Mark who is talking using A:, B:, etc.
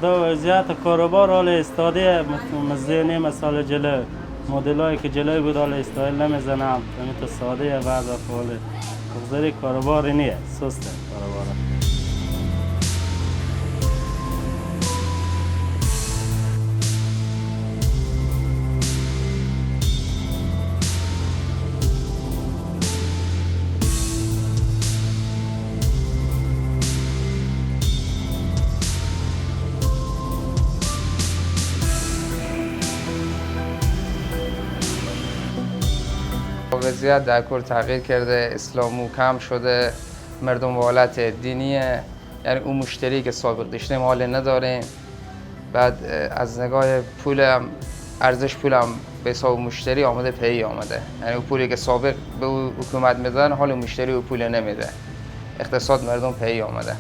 A: دو وضعیت کاروبار حال استادی مزینی مثال جلو مدلایی که جلوی بود حال استایل نمیزنم همین ساده بعض حال بگذاری کاروبار نیه سسته کاروبار.
B: وضعیت در کل تغییر کرده، اسلامو کم شده، مردم حالت دینیه، یعنی اون مشتری که سابق داشتیم حال نداریم. بعد از نگاه پول هم ارزش پول هم به حساب مشتری آمده پی آمده، یعنی اون پولی که سابق به حکومت میدن حال مشتری و پول نمیده، اقتصاد مردم پی آمده.